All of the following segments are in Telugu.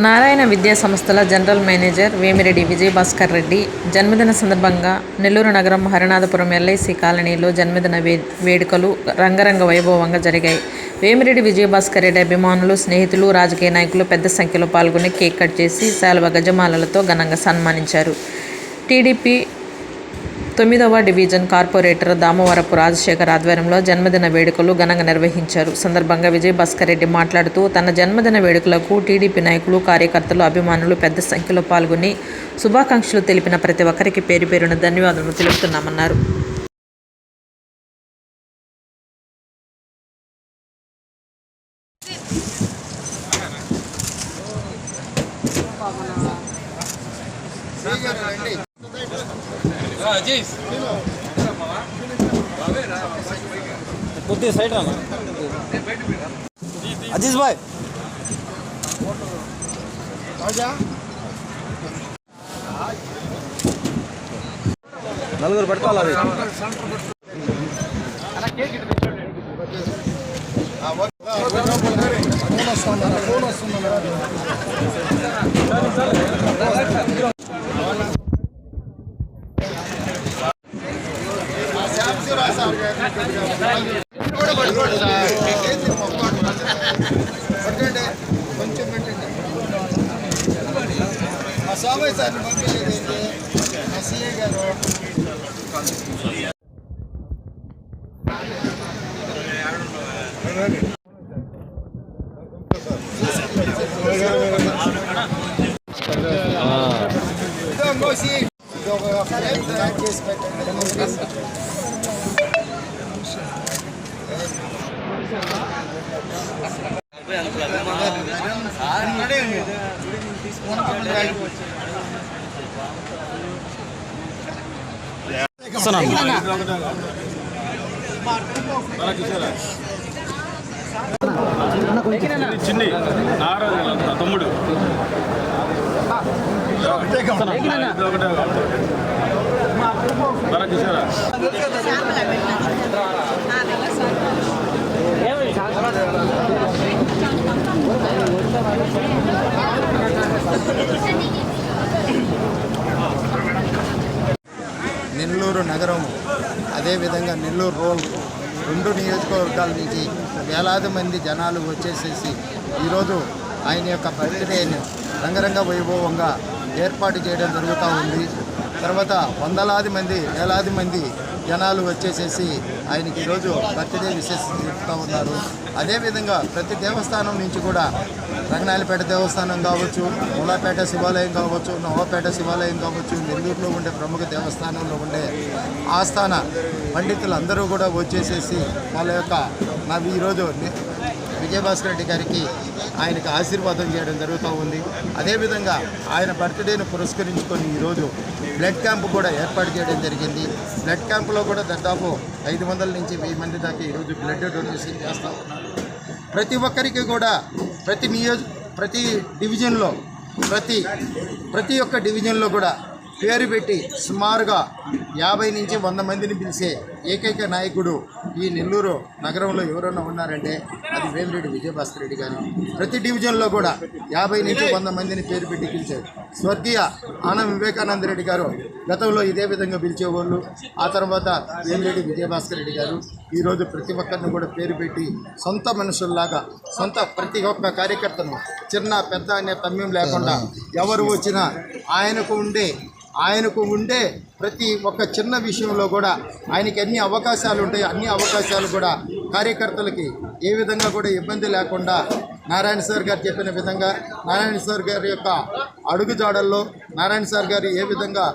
నారాయణ విద్యా సంస్థల జనరల్ మేనేజర్ వేమిరెడ్డి విజయభాస్కర్ రెడ్డి జన్మదిన సందర్భంగా నెల్లూరు నగరం హరినాథపురం ఎల్ఐసి కాలనీలో జన్మదిన వేడుకలు రంగరంగ వైభవంగా జరిగాయి. వేమిరెడ్డి విజయభాస్కర్ రెడ్డి అభిమానులు, స్నేహితులు, రాజకీయ నాయకులు పెద్ద సంఖ్యలో పాల్గొని కేక్ కట్ చేసి శాలువ, గజమాలలతో ఘనంగా సన్మానించారు. టీడీపీ 9వ డివిజన్ కార్పొరేటర్ దామవరపు రాజశేఖర్ ఆధ్వర్యంలో జన్మదిన వేడుకలు ఘనంగా నిర్వహించారు. సందర్భంగా విజయభాస్కర్ రెడ్డి మాట్లాడుతూ తన జన్మదిన వేడుకలకు టీడీపీ నాయకులు, కార్యకర్తలు, అభిమానులు పెద్ద సంఖ్యలో పాల్గొని శుభాకాంక్షలు తెలిపిన ప్రతి ఒక్కరికి పేరు పేరున ధన్యవాదాలు తెలుపుతున్నామన్నారు. కొద్దిగా సైడ్ రా అజీజ్ భాయ్. నలుగురు పెట్టుకోవాలి. స్వామి సార్ పంపించేది సిఏ గారు చేసి పెట్టండి. చిన్ని నారాజు తమ్ముడు చూసారా నెల్లూరు నగరం, అదేవిధంగా నెల్లూరు రోడ్, 2 నియోజకవర్గాల నుంచి వేలాది మంది జనాలు వచ్చేసేసి ఈరోజు ఆయన యొక్క బర్త్డేని రంగరంగ వైభవంగా ఏర్పాటు చేయడం జరుగుతూ ఉంది. తర్వాత వందలాది మంది, వేలాది మంది జనాలు వచ్చేసేసి ఆయనకి ఈరోజు బర్త్డే విశేష చెప్తూ ఉన్నారు. అదేవిధంగా ప్రతి దేవస్థానం నుంచి కూడా రంగనాయలపేట దేవస్థానం కావచ్చు, మూలాపేట శివాలయం కావచ్చు, నవాపేట శివాలయం కావచ్చు, నెల్లూరులో ఉండే ప్రముఖ దేవస్థానంలో ఉండే ఆస్థాన పండితులు అందరూ కూడా వచ్చేసేసి వాళ్ళ యొక్క ఈరోజు విజయభాస్కర్ రెడ్డి గారికి ఆయనకు ఆశీర్వాదం చేయడం జరుగుతూ ఉంది. అదేవిధంగా ఆయన బర్త్డేను పురస్కరించుకొని ఈరోజు బ్లడ్ క్యాంపు కూడా ఏర్పాటు చేయడం జరిగింది. బ్లడ్ క్యాంపులో కూడా దాదాపు 500 నుంచి 1000 మంది దాకా ఈరోజు బ్లడ్ డొనేషన్ చేస్తూ ఉన్నారు. ప్రతి ఒక్కరికి కూడా ప్రతి డివిజన్లో ప్రతి ఒక్క డివిజన్లో కూడా పేరు పెట్టి సుమారుగా 50 నుంచి 100 మందిని పిలిచే ఏకైక నాయకుడు ఈ నెల్లూరు నగరంలో ఎవరైనా ఉన్నారంటే అది వేమిరెడ్డి విజయభాస్కర్ రెడ్డి గారు. ప్రతి డివిజన్లో కూడా 50 నుంచి 100 మందిని పేరు పెట్టి పిలిచారు. స్వర్గీయ ఆనం వివేకానంద రెడ్డి గారు గతంలో ఇదే విధంగా పిలిచేవాళ్ళు. ఆ తర్వాత వేమిరెడ్డి విజయభాస్కర్ రెడ్డి గారు ఈరోజు ప్రతి ఒక్కరిని కూడా పేరు పెట్టి సొంత మనుషుల్లాగా, ప్రతి ఒక్క కార్యకర్తను చిన్న పెద్ద అనే తమ్యం లేకుండా ఎవరు వచ్చినా ఆయనకు ఉండే ప్రతి ఒక్క చిన్న విషయంలో కూడా ఆయనకి ఎన్ని అవకాశాలు ఉంటాయో అన్ని అవకాశాలు కూడా కార్యకర్తలకి ఏ విధంగా కూడా ఇబ్బంది లేకుండా నారాయణ సార్ గారు చెప్పిన విధంగా, నారాయణ సార్ గారి యొక్క అడుగుజాడల్లో నారాయణ సార్ గారు ఏ విధంగా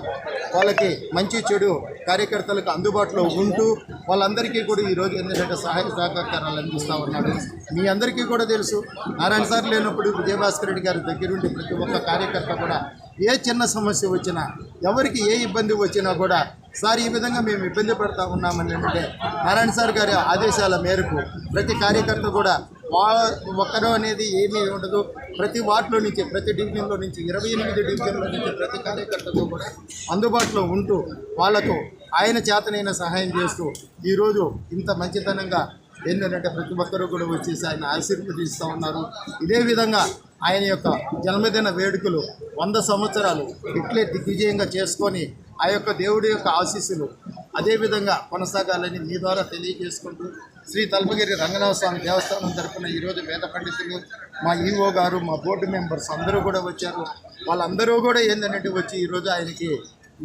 వాళ్ళకి మంచి చెడు కార్యకర్తలకు అందుబాటులో ఉంటూ వాళ్ళందరికీ కూడా ఈరోజు ఏంటంటే సహాయ సహకారాలు అందిస్తూ ఉన్నాడు. మీ అందరికీ కూడా తెలుసు, నారాయణ సార్ లేనప్పుడు విజయభాస్కర్ రెడ్డి గారి దగ్గరుండి ప్రతి ఒక్క కార్యకర్త కూడా ఏ చిన్న సమస్య వచ్చినా, ఎవరికి ఏ ఇబ్బంది వచ్చినా కూడా సార్ ఈ విధంగా మేము ఇబ్బంది పడుతూ ఉన్నామని అంటే నారాయణ సార్ గారి ఆదేశాల మేరకు ప్రతి కార్యకర్త కూడా ఒక్కరు అనేది ఏమీ ఉండదు. ప్రతి వార్డులో నుంచి, ప్రతి డివిజన్లో నుంచి, 28 డివిజన్ల నుంచి ప్రతి కార్యకర్తకు కూడా అందుబాటులో ఉంటూ వాళ్లకు ఆయన చేతనైన సహాయం చేస్తూ ఈరోజు ఇంత మంచితనంగా ఏంటంటే ప్రతి ఒక్కరూ కూడా వచ్చేసి ఆయన ఆశీర్వదిస్తూ ఉన్నారు. ఇదే విధంగా ఆయన యొక్క జన్మదిన వేడుకలు 100 సంవత్సరాలు ఇట్లే దిగ్విజయంగా చేసుకొని ఆ యొక్క దేవుడి యొక్క ఆశీస్సులు అదేవిధంగా కొనసాగాలని మీ ద్వారా తెలియజేసుకుంటూ శ్రీ తల్పగిరి రంగనాథ స్వామి దేవస్థానం తరఫున ఈరోజు వేద పండితులు, మా ఈఓ గారు, మా బోర్డు మెంబర్స్ అందరూ కూడా వచ్చారు. వాళ్ళందరూ కూడా ఏంటంటే వచ్చి ఈరోజు ఆయనకి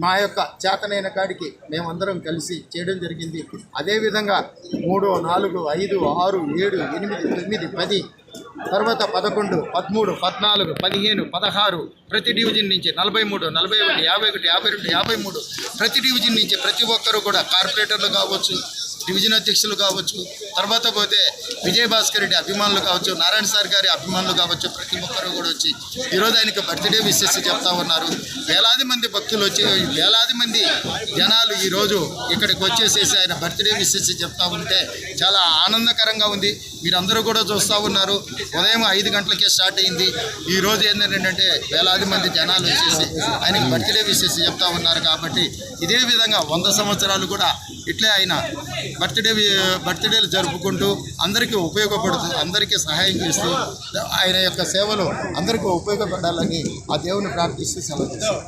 మా యొక్క చేతనైన కాడికి మేమందరం కలిసి చేయడం జరిగింది. అదేవిధంగా 3, 4, 5, 6, 7, 8, 9, 10 తర్వాత 11, 13, 14, 15, 16 ప్రతి డివిజన్ నుంచి 43, 41, 51, 52, 53 ప్రతి డివిజన్ నుంచి ప్రతి ఒక్కరూ కూడా కార్పొరేటర్లు కావచ్చు, డివిజన్ అధ్యక్షులు కావచ్చు, తర్వాత పోతే విజయభాస్కర్ రెడ్డి అభిమానులు కావచ్చు, నారాయణ సార్ గారి అభిమానులు కావచ్చు, ప్రతి ఒక్కరూ కూడా వచ్చి ఈరోజు ఆయనకు బర్త్డే విషెస్ చెప్తా ఉన్నారు. వేలాది మంది భక్తులు వచ్చి వేలాది మంది జనాలు ఈరోజు ఇక్కడికి వచ్చేసేసి ఆయన బర్త్డే విషెస్ చెప్తా ఉంటే చాలా ఆనందకరంగా ఉంది. మీరందరూ కూడా చూస్తూ ఉన్నారు. ఉదయం 5 గంటలకే స్టార్ట్ అయింది. ఈరోజు ఏంటంటే వేలాది మంది జనాలు వచ్చేసి ఆయనకి బర్త్డే విషెస్ చెప్తా ఉన్నారు. కాబట్టి ఇదే విధంగా 100 సంవత్సరాలు కూడా ఇట్లే ఆయన బర్త్డేలు జరుపుకుంటూ అందరికీ ఉపయోగపడుతూ అందరికీ సహాయం చేస్తూ ఆయన యొక్క సేవలు అందరికీ ఉపయోగపడాలని ఆ దేవుని ప్రార్థిస్తూ సెలవు చేస్తాను.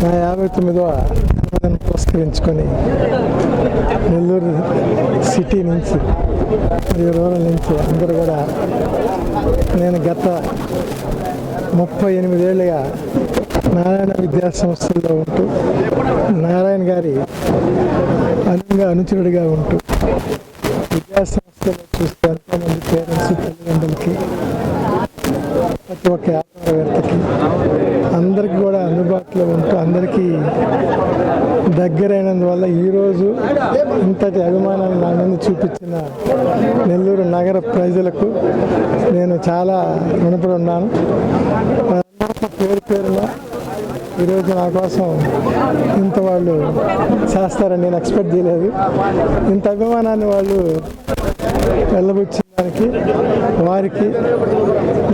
నా 59వ జన్మదినం పురస్కరించుకొని నెల్లూరు సిటీ నుంచి మరియు రూరల్ నుంచి అందరూ కూడా, నేను గత 38 ఏళ్ళుగా నారాయణ విద్యా సంస్థల్లో ఉంటూ నారాయణ గారి అనుచరుడిగా ఉంటూ విద్యా సంస్థలో చూస్తే ఎంతోమంది పేరెంట్స్, తల్లిదండ్రులకి, ప్రతి ఒక్క వ్యాపారవేత్తకి అందరికీ కూడా అందుబాటులో ఉంటూ అందరికీ దగ్గరైనందువల్ల ఈరోజు ఇంతటి అభిమానాన్ని నా మీద చూపించిన నెల్లూరు నగర ప్రజలకు నేను చాలా రుణపడి ఉన్నాను. పేరు పేరున ఈరోజు నా కోసం ఇంత వాళ్ళు చేస్తారని నేను ఎక్స్పెక్ట్ చేయలేదు. ఇంత అభిమానాన్ని వాళ్ళు వెళ్ళబుచ్చిన దానికి వారికి,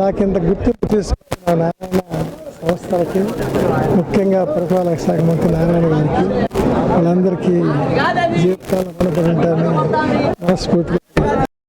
నాకు ఇంత గుర్తింపు తీసుకున్న నారాయణ సంస్థలకి, ముఖ్యంగా పురపాలక శాఖ మంత్రి నారాయణ గారికి, వాళ్ళందరికీ జీవితాలు రుణపడి ఉంటారని మనస్ఫూర్తిగా